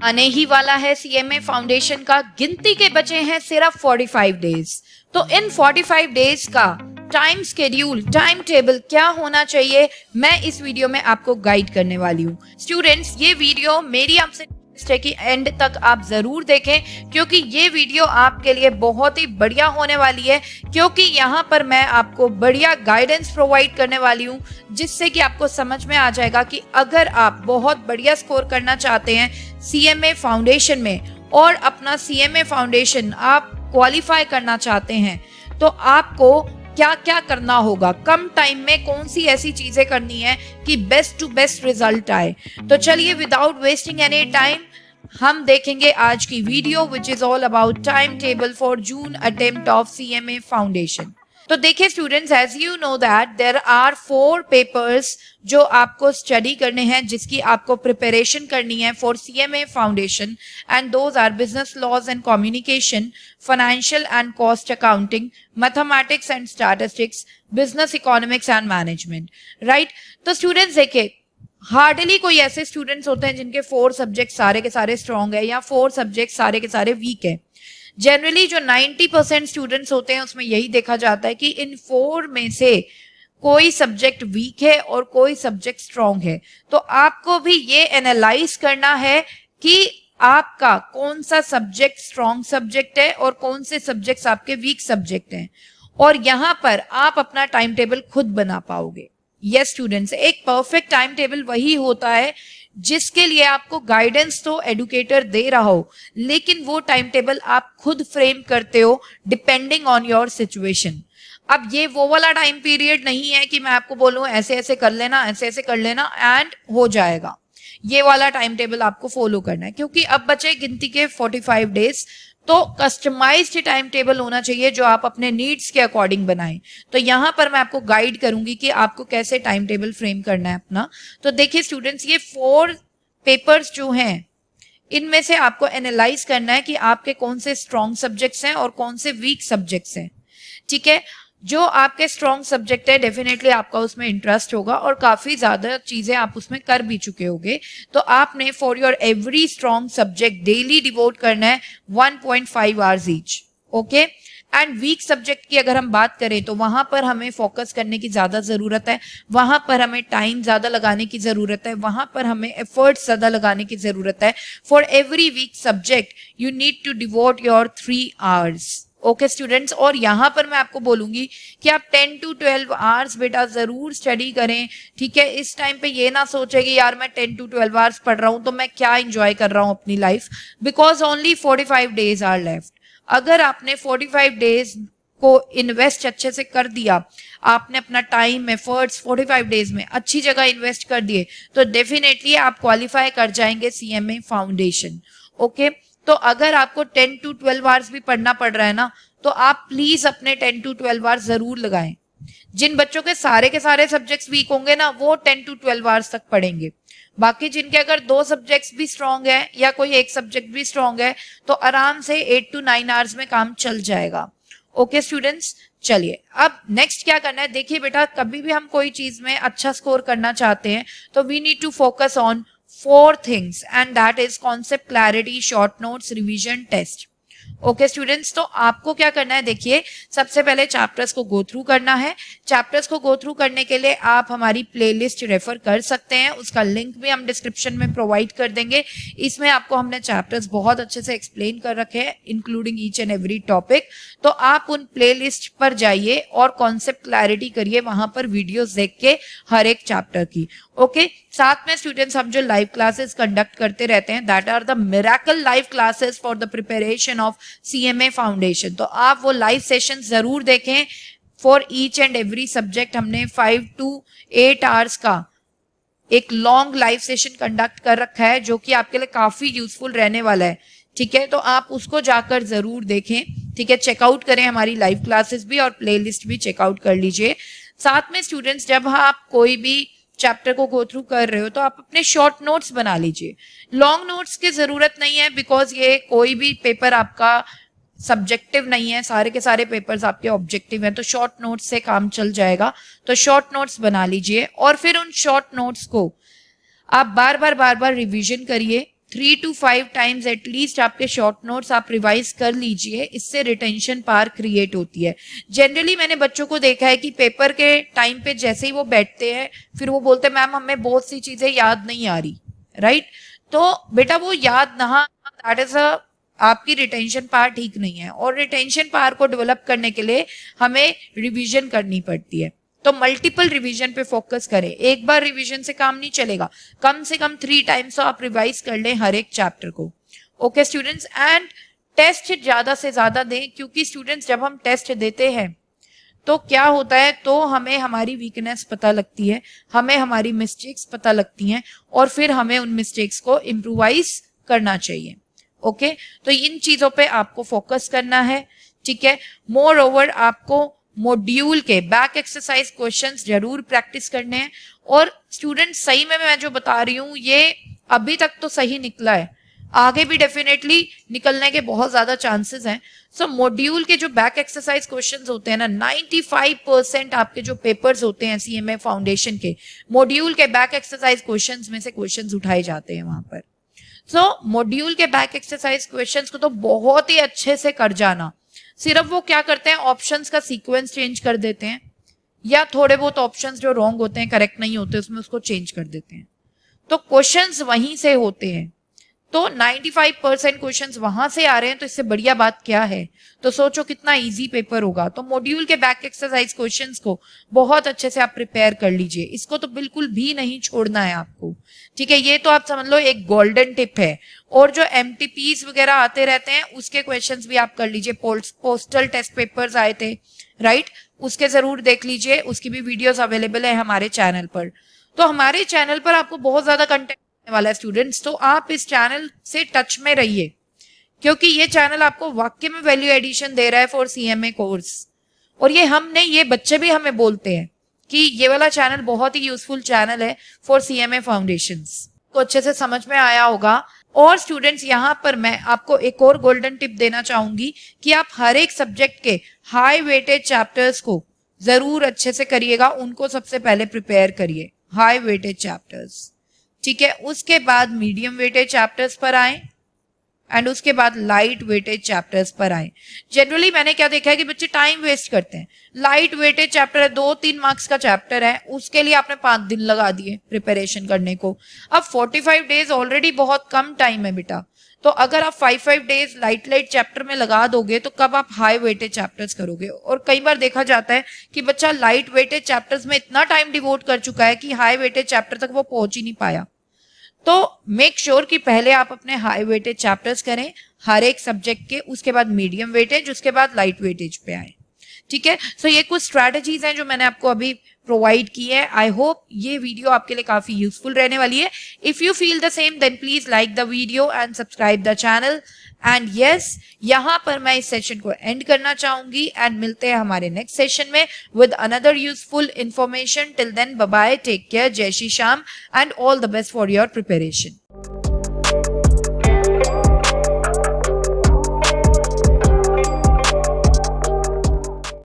आने ही वाला है सीएमए फाउंडेशन का, गिनती के बचे हैं सिर्फ 45 डेज। तो इन 45 डेज का टाइम स्केड्यूल, टाइम टेबल क्या होना चाहिए, मैं इस वीडियो में आपको गाइड करने वाली हूँ। स्टूडेंट्स, ये वीडियो मेरी आपसे कि एंड तक आप जरूर देखें, क्योंकि ये वीडियो आपके लिए बहुत ही बढ़िया होने वाली है, क्योंकि यहाँ पर मैं आपको बढ़िया गाइडेंस प्रोवाइड करने वाली हूँ, जिससे कि आपको समझ में आ जाएगा कि अगर आप बहुत बढ़िया स्कोर करना चाहते हैं सीएमए फाउंडेशन में और अपना सीएमए फाउंडेशन आप क्वालिफाई करना चाहते हैं, तो आपको क्या क्या करना होगा, कम टाइम में कौन सी ऐसी चीजें करनी है कि बेस्ट टू बेस्ट रिजल्ट आए। तो चलिए विदाउट वेस्टिंग एनी टाइम हम देखेंगे आज की video, which is all about time table for June attempt of CMA foundation. तो देखिए students, as you know that there are 4 papers जो आपको स्टडी करने हैं, जिसकी आपको प्रिपरेशन करनी है for CMA foundation, and those are business laws and communication, financial and cost accounting, mathematics and statistics, business economics and management, right. तो students देखिए, हार्डली कोई ऐसे स्टूडेंट्स होते हैं जिनके 4 सब्जेक्ट सारे के सारे स्ट्रॉन्ग है या 4 सब्जेक्ट सारे के सारे वीक है। जनरली जो 90% स्टूडेंट्स होते हैं उसमें यही देखा जाता है कि इन 4 में से कोई सब्जेक्ट वीक है और कोई सब्जेक्ट स्ट्रॉन्ग है। तो आपको भी ये एनालाइज करना है कि आपका कौन सा सब्जेक्ट स्ट्रॉन्ग सब्जेक्ट है और कौन से सब्जेक्ट्स आपके वीक सब्जेक्ट हैं, और यहां पर आप अपना टाइम टेबल खुद बना पाओगे। यस स्टूडेंट्स, एक परफेक्ट टाइम टेबल वही होता है जिसके लिए आपको गाइडेंस तो एडुकेटर दे रहा हो, लेकिन वो टाइम टेबल आप खुद फ्रेम करते हो डिपेंडिंग ऑन योर सिचुएशन। अब ये वो वाला टाइम पीरियड नहीं है कि मैं आपको बोलूं ऐसे ऐसे कर लेना, ऐसे ऐसे कर लेना एंड हो जाएगा। ये वाला टाइम टेबल आपको फॉलो करना है, क्योंकि अब बचे गिनती के 45 डेज। तो कस्टमाइज्ड टाइम टेबल होना चाहिए जो आप अपने नीड्स के अकॉर्डिंग बनाएं। तो यहां पर मैं आपको गाइड करूंगी कि आपको कैसे टाइम टेबल फ्रेम करना है अपना। तो देखिए स्टूडेंट्स, ये 4 पेपर्स जो हैं, इनमें से आपको एनालाइज करना है कि आपके कौन से स्ट्रॉन्ग सब्जेक्ट्स हैं और कौन से वीक सब्जेक्ट्स हैं। ठीक है, जो आपके स्ट्रॉन्ग सब्जेक्ट है डेफिनेटली आपका उसमें इंटरेस्ट होगा और काफी ज्यादा चीजें आप उसमें कर भी चुके होगे। तो आपने for your every strong subject daily devote करना है 1.5 hours each. Okay, and weak subject की अगर हम बात करें तो वहां पर हमें फोकस करने की ज्यादा जरूरत है, वहां पर हमें टाइम ज्यादा लगाने की जरूरत है, वहां पर हमें एफर्ट्स ज्यादा लगाने की जरूरत है। For every weak subject you need to devote your 3 hours. Okay students, और यहाँ पर मैं आपको बोलूंगी कि आप 10 to 12 आवर्स बेटा जरूर स्टडी करें। ठीक है, इस टाइम पे ये ना सोचे कि यार मैं 10 to 12 आवर्स पढ़ रहा हूँ तो मैं क्या एंजॉय कर रहा हूँ अपनी life, because only 45 days are left. अगर आपने 45 डेज को इन्वेस्ट अच्छे से कर दिया, आपने अपना टाइम एफर्ट्स 45 डेज में अच्छी जगह इन्वेस्ट कर दिए, तो डेफिनेटली आप क्वालिफाई कर जाएंगे सीएमए फाउंडेशन। ओके, तो अगर आपको 10 to 12 आवर्स भी पढ़ना पड़ रहा है ना, तो आप प्लीज अपने 10 to 12 आवर्स जरूर लगाएं। जिन बच्चों के सारे सब्जेक्ट्स वीक होंगे ना, वो 10 to 12 आवर्स तक पढ़ेंगे। बाकी जिनके अगर 2 सब्जेक्ट्स भी स्ट्रांग है या कोई एक सब्जेक्ट भी स्ट्रांग है, तो आराम से 8 to 9 आवर्स में काम चल जाएगा। ओके स्टूडेंट्स, चलिए अब नेक्स्ट क्या करना है। देखिए बेटा, कभी भी हम कोई चीज में अच्छा स्कोर करना चाहते हैं तो we need to focus on 4 things, and that is concept clarity, short notes, revision, test. Okay students, तो आपको क्या करना है, देखिए सबसे पहले चैप्टर्स को गो थ्रू करना है। चैप्टर्स को गो थ्रू करने के लिए आप हमारी प्लेलिस्ट रेफर कर सकते हैं, उसका लिंक भी हम डिस्क्रिप्शन में प्रोवाइड कर देंगे। इसमें आपको हमने चैप्टर्स बहुत अच्छे से एक्सप्लेन कर रखे हैं, including each and every topic. तो आप उन प्लेलिस्ट पर जाइए और कॉन्सेप्ट क्लैरिटी करिए वहां पर वीडियोस देख के हर एक चैप्टर की। ओके, साथ में स्टूडेंट्स हम जो लाइव क्लासेस कंडक्ट करते रहते हैं, that are the miracle live classes for the preparation of CMA foundation. तो आप वो लाइव सेशन जरूर देखें। For each and every subject हमने 5 to 8 आवर्स का एक लॉन्ग लाइव सेशन कंडक्ट कर रखा है, जो कि आपके लिए काफी यूजफुल रहने वाला है। ठीक है, तो आप उसको जाकर जरूर देखें। ठीक है, चेकआउट करें हमारी लाइव क्लासेस भी और प्लेलिस्ट भी चेकआउट कर लीजिए। साथ में स्टूडेंट्स, जब आप कोई भी चैप्टर को गो थ्रू कर रहे हो तो आप अपने शॉर्ट नोट्स बना लीजिए। लॉन्ग नोट्स की जरूरत नहीं है, बिकॉज ये कोई भी पेपर आपका सब्जेक्टिव नहीं है, सारे के सारे पेपर्स आपके ऑब्जेक्टिव हैं, तो शॉर्ट नोट्स से काम चल जाएगा। तो शॉर्ट नोट्स बना लीजिए और फिर उन शॉर्ट नोट्स को आप बार बार रिवीजन करिए। 3 to 5 टाइम्स एटलीस्ट आपके शॉर्ट नोट्स आप रिवाइज कर लीजिए, इससे रिटेंशन पावर क्रिएट होती है। जनरली मैंने बच्चों को देखा है कि पेपर के टाइम पे जैसे ही वो बैठते हैं फिर वो बोलते हैं मैम हमें बहुत सी चीजें याद नहीं आ रही, राइट? तो बेटा वो याद ना, दैट इज अ आपकी रिटेंशन पावर ठीक नहीं है, और रिटेंशन पावर को डेवलप करने के लिए हमें रिवीजन करनी पड़ती है। तो मल्टीपल रिवीजन पे फोकस करें, एक बार रिवीजन से काम नहीं चलेगा, कम से कम 3 टाइम्स तो आप रिवाइज कर लें हर एक चैप्टर को। ओके स्टूडेंट्स, एंड टेस्ट ज्यादा से ज्यादा दें, क्योंकि स्टूडेंट्स जब हम टेस्ट देते हैं तो क्या होता है, तो हमें हमारी वीकनेस पता लगती है, हमें हमारी मिस्टेक्स पता लगती हैं, और फिर हमें उन मिस्टेक्स को इम्प्रोवाइज करना चाहिए। ओके तो इन चीजों पे आपको फोकस करना है, ठीक है। मोर ओवर आपको मॉड्यूल के बैक एक्सरसाइज क्वेश्चंस जरूर प्रैक्टिस करने हैं, और स्टूडेंट सही में मैं जो बता रही हूँ ये अभी तक तो सही निकला है, आगे भी डेफिनेटली निकलने के बहुत ज्यादा चांसेस हैं। सो मॉड्यूल के जो बैक एक्सरसाइज क्वेश्चंस होते हैं ना, 95% आपके जो पेपर्स होते हैं सीएमए फाउंडेशन के, मॉड्यूल के बैक एक्सरसाइज क्वेश्चंस में से क्वेश्चंस उठाए जाते हैं वहां पर। सो मॉड्यूल के बैक एक्सरसाइज क्वेश्चंस को तो बहुत ही अच्छे से कर जाना। सिर्फ वो क्या करते हैं, ऑप्शंस का सीक्वेंस चेंज कर देते हैं, या थोड़े बहुत ऑप्शंस जो रॉन्ग होते हैं, करेक्ट नहीं होते, उसमें उसको चेंज कर देते हैं, तो क्वेश्चंस वहीं से होते हैं। तो 95% क्वेश्चंस वहां से आ रहे हैं, तो इससे बढ़िया बात क्या है? तो सोचो कितना इजी पेपर होगा। तो मॉड्यूल के बैक एक्सरसाइज क्वेश्चंस को बहुत अच्छे से आप प्रिपेयर कर लीजिए, इसको तो बिल्कुल भी नहीं छोड़ना है आपको, ठीक है। ये तो आप समझ लो एक गोल्डन टिप है। और जो एमटीपीज वगैरह आते रहते हैं उसके क्वेश्चंस भी आप कर लीजिए, पोस्टल टेस्ट पेपर्स आए थे, राइट, उसके जरूर देख लीजिए, उसकी भी वीडियोस अवेलेबल है हमारे चैनल पर। तो हमारे चैनल पर आपको बहुत ज्यादा कंटेंट वाला है स्टूडेंट्स, तो आप इस चैनल से टच में रहिए, क्योंकि ये चैनल आपको वाकई में वैल्यू एडिशन दे रहा है फॉर सीएमए कोर्स। और ये हम नहीं, ये बच्चे भी हमें बोलते हैं कि ये वाला चैनल बहुत ही यूजफुल चैनल है फॉर सीएमए फाउंडेशंस। को अच्छे से समझ में आया होगा। और स्टूडेंट्स यहाँ पर मैं आपको एक और गोल्डन टिप देना चाहूंगी कि आप हर एक सब्जेक्ट के हाई वेटेज चैप्टर्स को जरूर अच्छे से करिएगा, उनको सबसे पहले प्रिपेयर करिए, हाई वेटेज चैप्टर्स, ठीक है। उसके बाद मीडियम वेटेज चैप्टर्स पर आए, एंड उसके बाद लाइट वेटेज चैप्टर्स पर आए। जनरली मैंने क्या देखा है कि बच्चे टाइम वेस्ट करते हैं। लाइट वेटेज चैप्टर है, 2-3 मार्क्स का चैप्टर है, उसके लिए आपने 5 दिन लगा दिए प्रिपरेशन करने को। अब 45 डेज ऑलरेडी बहुत कम टाइम है बेटा, तो अगर आप 5 डेज लाइट चैप्टर में लगा दोगे तो कब आप हाई वेटेज चैप्टर्स करोगे? और कई बार देखा जाता है कि बच्चा लाइट वेटेज चैप्टर्स में इतना टाइम डिवोट कर चुका है कि हाई वेटेज चैप्टर तक वो पहुंच ही नहीं पाया। तो मेक श्योर कि पहले आप अपने हाई वेटेज चैप्टर्स करें हर एक सब्जेक्ट के, उसके बाद मीडियम वेटेज, उसके बाद लाइट वेटेज पे आए, ठीक है। सो ये कुछ स्ट्रैटेजीज हैं जो मैंने आपको अभी प्रोवाइड की है। आई होप ये वीडियो आपके लिए काफी यूजफुल रहने वाली है। If you feel the same then please like the video and subscribe the channel. And yes, यहाँ पर मैं इस सेशन को एंड करना चाहूंगी, एंड मिलते हैं हमारे नेक्स्ट सेशन में with another useful information. Till then bye bye, take care, जय Shri Shyam, and all the best for your preparation.